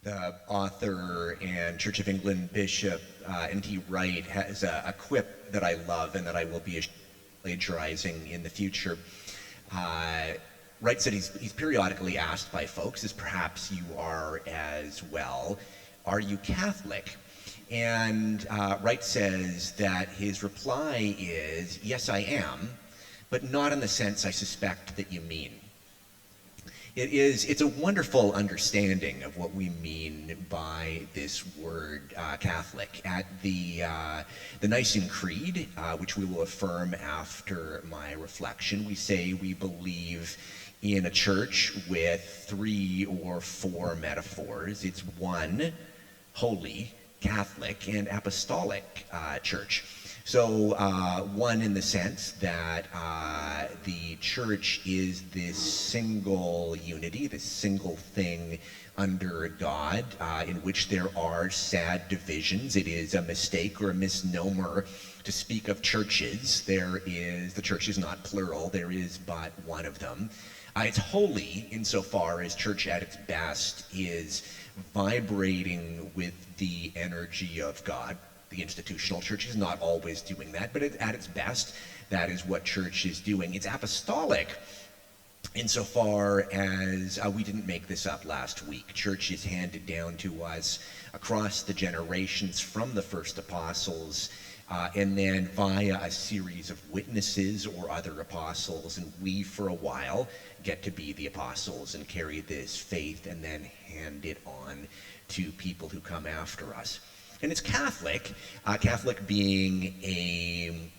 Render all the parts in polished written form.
The author and Church of England Bishop N.T. Wright has a quip that I love and that I will be plagiarizing in the future. Wright said he's periodically asked by folks, as perhaps you are as well, are you Catholic? And Wright says that his reply is, yes, I am, but not in the sense I suspect that you mean. It's a wonderful understanding of what we mean by this word Catholic. At the Nicene Creed, which we will affirm after my reflection, we say we believe in a church with 3 or 4 metaphors. It's one, holy, Catholic, and apostolic church. So one in the sense that the church is this single unity, this single thing under God, in which there are sad divisions. It is a mistake or a misnomer to speak of churches. The church is not plural, there is but one of them. It's holy insofar as church at its best is vibrating with the energy of God. The institutional church is not always doing that, but at its best, that is what church is doing. It's apostolic insofar as we didn't make this up last week. Church is handed down to us across the generations from the first apostles, and then via a series of witnesses or other apostles, and we for a while get to be the apostles and carry this faith and then hand it on to people who come after us. And it's Catholic, Catholic being an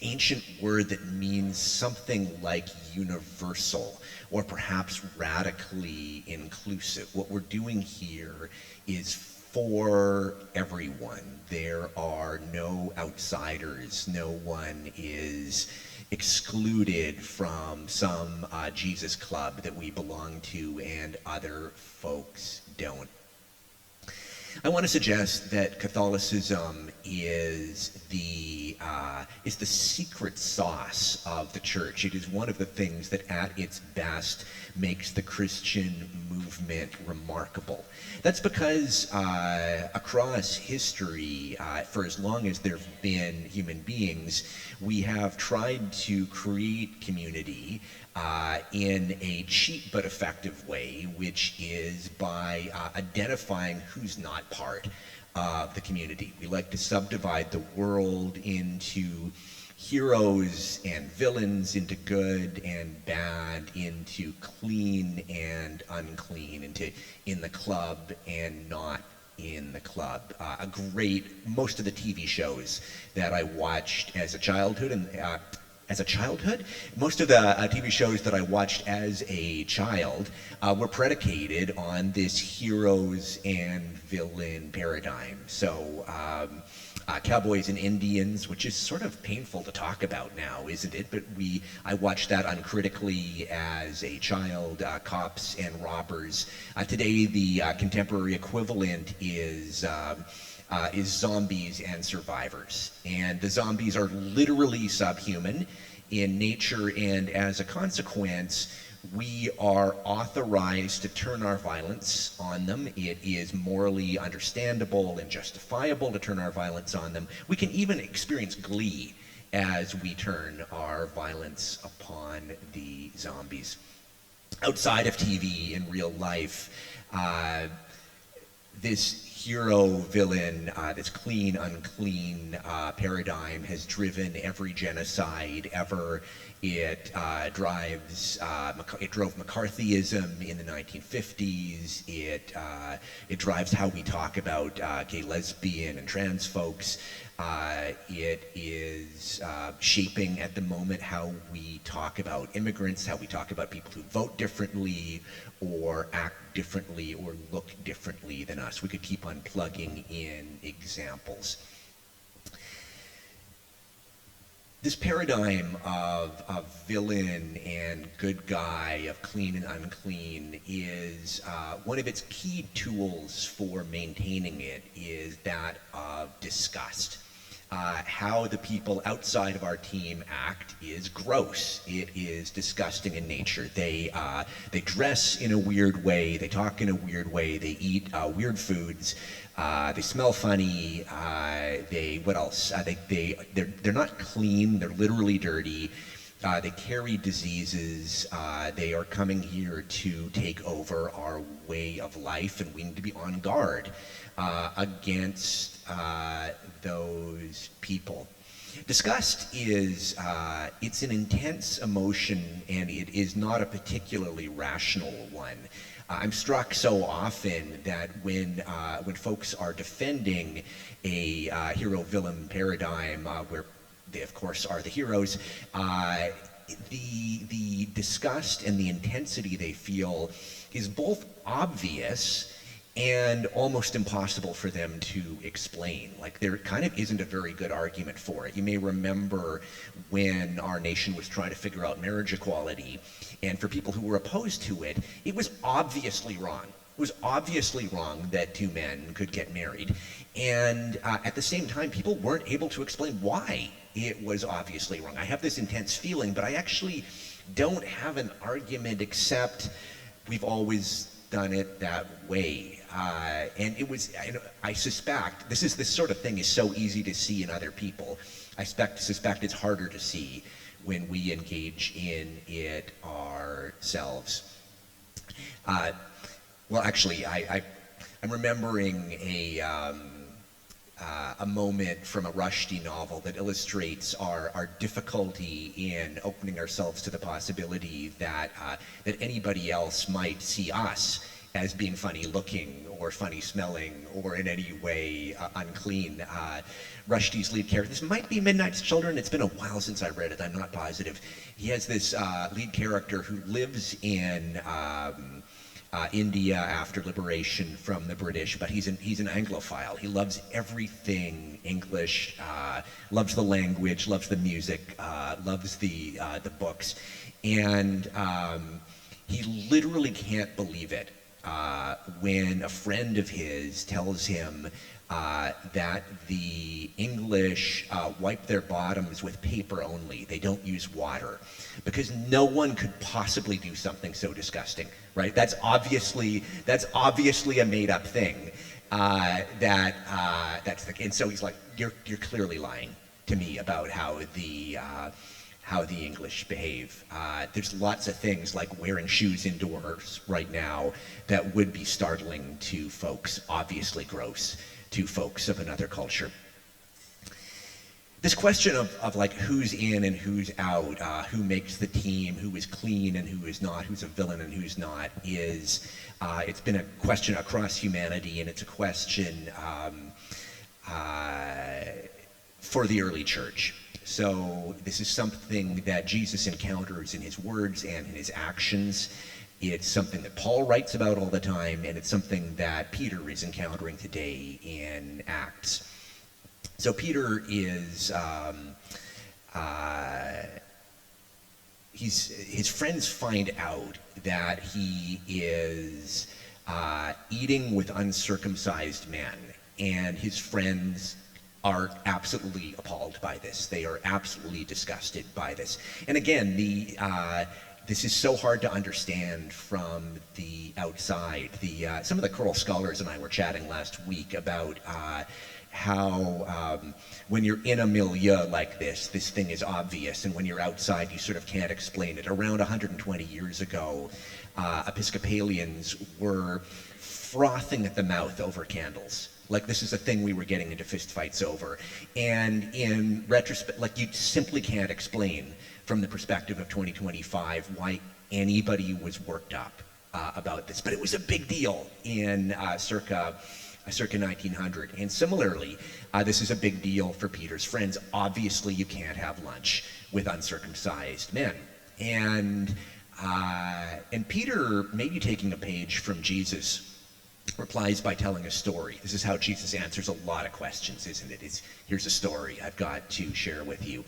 ancient word that means something like universal or perhaps radically inclusive. What we're doing here is for everyone. There are no outsiders. No one is excluded from some Jesus club that we belong to and other folks don't. I want to suggest that Catholicism is the secret sauce of the church. It is one of the things that at its best makes the Christian movement remarkable. That's because across history, for as long as there have been human beings, we have tried to create community in a cheap but effective way, which is by identifying who's not part of the community. We like to subdivide the world into heroes and villains, into good and bad, into clean and unclean, into in the club and not in the club. Most of the TV shows that I watched as a childhood most of the TV shows that I watched as a child were predicated on this heroes and villain paradigm. So Cowboys and Indians, which is sort of painful to talk about now, isn't it? But I watched that uncritically as a child. Cops and robbers. Today, the contemporary equivalent is zombies and survivors. And the zombies are literally subhuman in nature, and as a consequence, we are authorized to turn our violence on them. It is morally understandable and justifiable to turn our violence on them. We can even experience glee as we turn our violence upon the zombies. Outside of TV, in real life, this hero-villain, this clean, unclean paradigm has driven every genocide ever. It drove McCarthyism in the 1950s. It drives how we talk about gay, lesbian, and trans folks. It is shaping at the moment how we talk about immigrants, how we talk about people who vote differently or act differently or look differently than us. We could keep on plugging in examples. This paradigm of villain and good guy, of clean and unclean, is one of its key tools for maintaining it is that of disgust. how the people outside of our team act is gross. It is disgusting in nature. They dress in a weird way. They talk in a weird way. They eat weird foods. They smell funny. What else? They're not clean. They're literally dirty. They carry diseases. They are coming here to take over our way of life, and we need to be on guard against those people. Disgust is it's an intense emotion, and it is not a particularly rational one. I'm struck so often that when folks are defending a hero-villain paradigm where they, of course, are the heroes, the disgust and the intensity they feel is both obvious and almost impossible for them to explain. Like, there kind of isn't a very good argument for it. You may remember when our nation was trying to figure out marriage equality, and for people who were opposed to it, it was obviously wrong. It was obviously wrong that two men could get married. And at the same time, people weren't able to explain why it was obviously wrong. I have this intense feeling, but I actually don't have an argument except we've always done it that way. And it was, I suspect, this sort of thing is so easy to see in other people. I suspect it's harder to see when we engage in it ourselves. Well, actually, I'm remembering a moment from a Rushdie novel that illustrates our difficulty in opening ourselves to the possibility that anybody else might see us as being funny looking or funny smelling or in any way unclean. Rushdie's lead character, this might be Midnight's Children, it's been a while since I read it, I'm not positive. He has this lead character who lives in India after liberation from the British, but he's an Anglophile. He loves everything English, loves the language, loves the music, loves the books, and he literally can't believe it when a friend of his tells him that the English wipe their bottoms with paper only. They don't use water, because no one could possibly do something so disgusting, right? That's obviously a made-up thing. And so he's like, you're clearly lying to me about how the English behave. There's lots of things like wearing shoes indoors right now that would be startling to folks, obviously gross to folks of another culture. This question of like who's in and who's out, who makes the team, who is clean and who is not, who's a villain and who's not, is it's been a question across humanity, and it's a question for the early church. So this is something that Jesus encounters in his words and in his actions. It's something that Paul writes about all the time, and it's something that Peter is encountering today in Acts. So Peter is, his friends find out that he is eating with uncircumcised men, and his friends are absolutely appalled by this. They are absolutely disgusted by this. And again, this is so hard to understand from the outside. Some of the choral scholars and I were chatting last week about how when you're in a milieu like this thing is obvious, and when you're outside, you sort of can't explain it. Around 120 years ago, Episcopalians were frothing at the mouth over candles. Like, this is a thing we were getting into fistfights over. And in retrospect, like, you simply can't explain from the perspective of 2025 why anybody was worked up about this. But it was a big deal in circa 1900. And similarly, this is a big deal for Peter's friends. Obviously, you can't have lunch with uncircumcised men. And Peter, maybe taking a page from Jesus, replies by telling a story. This is how Jesus answers a lot of questions, isn't it? Here's a story I've got to share with you.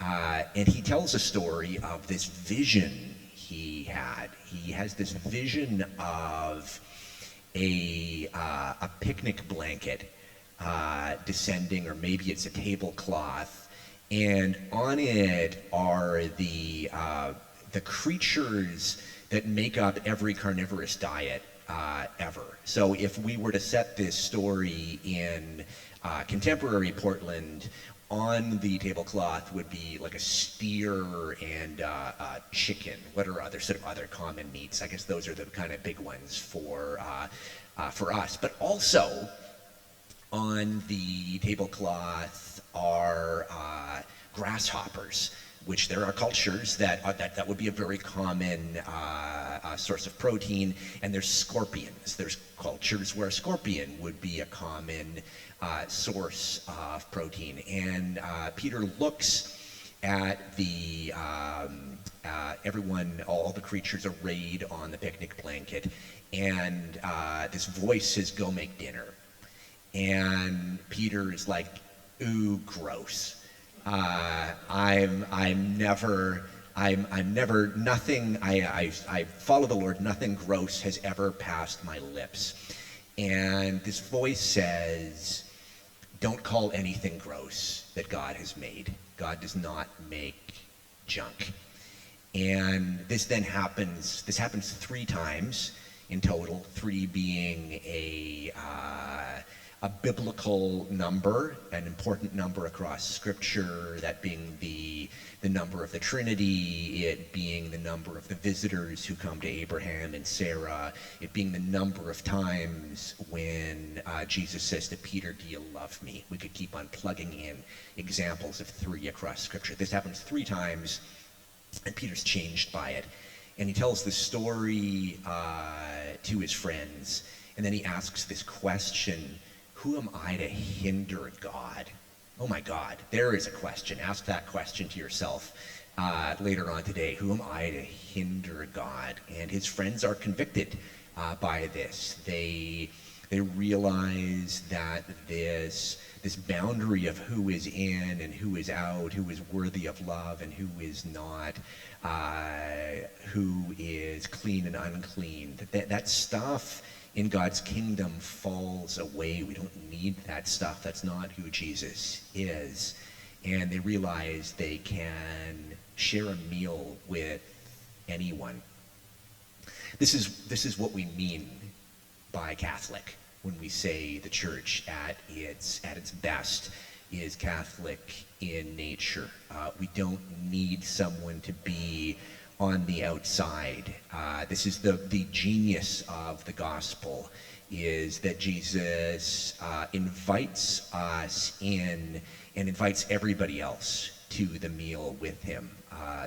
And he tells a story of this vision he had. He has this vision of a picnic blanket descending, or maybe it's a tablecloth, and on it are the creatures that make up every carnivorous diet ever. So if we were to set this story in contemporary Portland, on the tablecloth would be like a steer and a chicken. What are other sort of other common meats? I guess those are the kind of big ones for us. But also on the tablecloth are grasshoppers, which there are cultures that would be a very common source of protein. And there's scorpions. There's cultures where a scorpion would be a common source of protein. And Peter looks at the everyone, all the creatures arrayed on the picnic blanket, and this voice says, "Go make dinner." And Peter is like, "Ooh, gross. I follow the Lord. Nothing gross has ever passed my lips." And this voice says, "Don't call anything gross that God has made. God does not make junk." And this happens 3 times in total, 3 being a biblical number, an important number across Scripture, that being the number of the Trinity, it being the number of the visitors who come to Abraham and Sarah, it being the number of times when Jesus says to Peter, "Do you love me?" We could keep on plugging in examples of 3 across Scripture. This happens 3 times, and Peter's changed by it. And he tells the story to his friends, and then he asks this question: who am I to hinder God? Oh my God, there is a question. Ask that question to yourself later on today. Who am I to hinder God? And his friends are convicted by this. They realize that this boundary of who is in and who is out, who is worthy of love and who is not, who is clean and unclean, that stuff in God's kingdom falls away. We don't need that stuff. That's not who Jesus is. And they realize they can share a meal with anyone. This is what we mean by Catholic when we say the church at its best is Catholic in nature. We don't need someone to be on the outside. This is the genius of the gospel, is that Jesus invites us in and invites everybody else to the meal with him.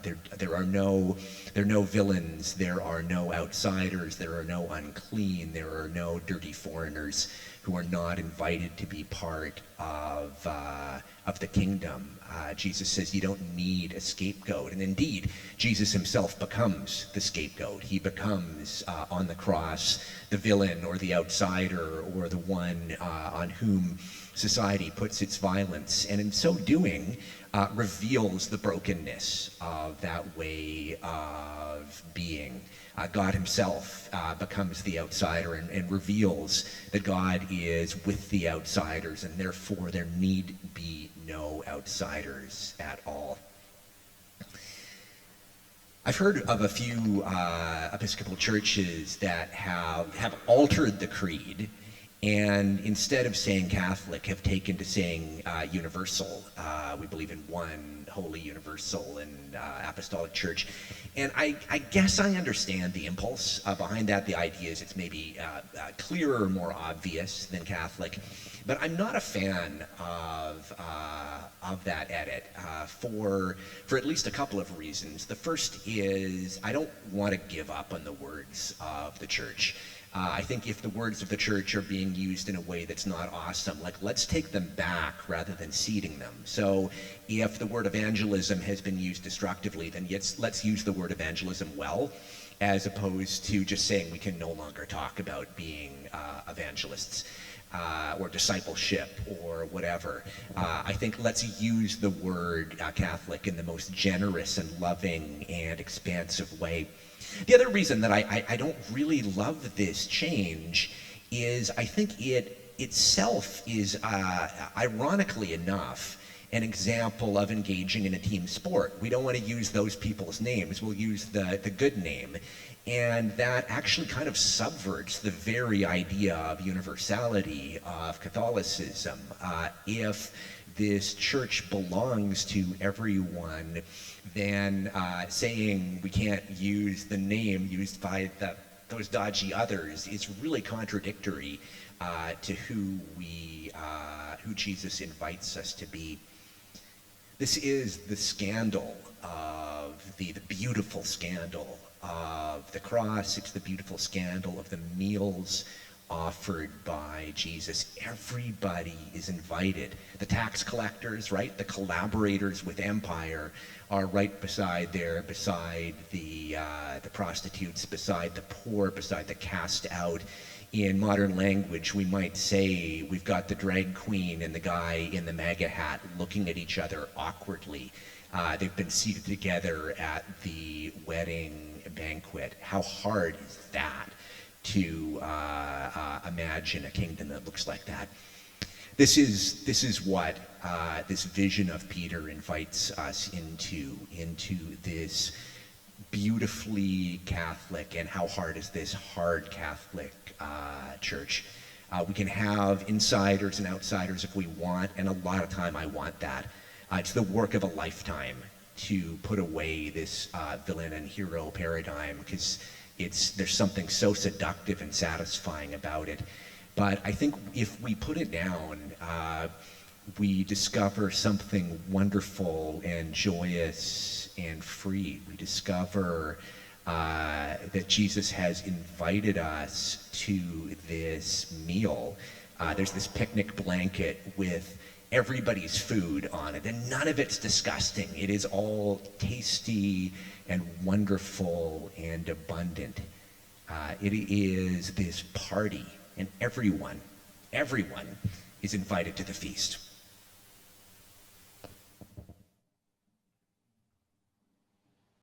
There are no villains, there are no outsiders, there are no unclean, there are no dirty foreigners who are not invited to be part of the kingdom. Jesus says you don't need a scapegoat, and indeed, Jesus himself becomes the scapegoat. He becomes on the cross the villain or the outsider or the one on whom society puts its violence, and in so doing reveals the brokenness of that way of being. God himself becomes the outsider and reveals that God is with the outsiders, and therefore there need be no outsiders at all. I've heard of a few Episcopal churches that have altered the creed, and instead of saying Catholic, have taken to saying universal. We believe in one holy, universal, and apostolic church. And I guess I understand the impulse behind that. The idea is it's maybe clearer, more obvious than Catholic. But I'm not a fan of that edit for at least a couple of reasons. The first is I don't want to give up on the words of the church. I think if the words of the church are being used in a way that's not awesome, let's take them back rather than ceding them. So if the word evangelism has been used destructively, then let's use the word evangelism well, as opposed to just saying we can no longer talk about being evangelists or discipleship or whatever. I think let's use the word Catholic in the most generous and loving and expansive way. The other reason that I don't really love this change is I think it itself is, ironically enough, an example of engaging in a team sport. We don't want to use those people's names. We'll use the good name. And that actually kind of subverts the very idea of universality of Catholicism. If this church belongs to everyone, then saying we can't use the name used by those dodgy others is really contradictory to who Jesus invites us to be. This is the scandal of the beautiful scandal of the cross. It's the beautiful scandal of the meals offered by Jesus. Everybody is invited. The tax collectors, right? The collaborators with empire are right beside the prostitutes, beside the poor, beside the cast out. In modern language, we might say we've got the drag queen and the guy in the MAGA hat looking at each other awkwardly. They've been seated together at the wedding banquet. How hard is that to imagine a kingdom that looks like that? This is what this vision of Peter invites us into this beautifully Catholic, and how hard is this hard Catholic church. We can have insiders and outsiders if we want, and a lot of time I want that. It's the work of a lifetime to put away this villain and hero paradigm, because there's something so seductive and satisfying about it. But I think if we put it down, we discover something wonderful and joyous and free. We discover that Jesus has invited us to this meal. There's this picnic blanket with everybody's food on it, and none of it's disgusting. It is all tasty and wonderful and abundant. It is this party, and everyone is invited to the feast.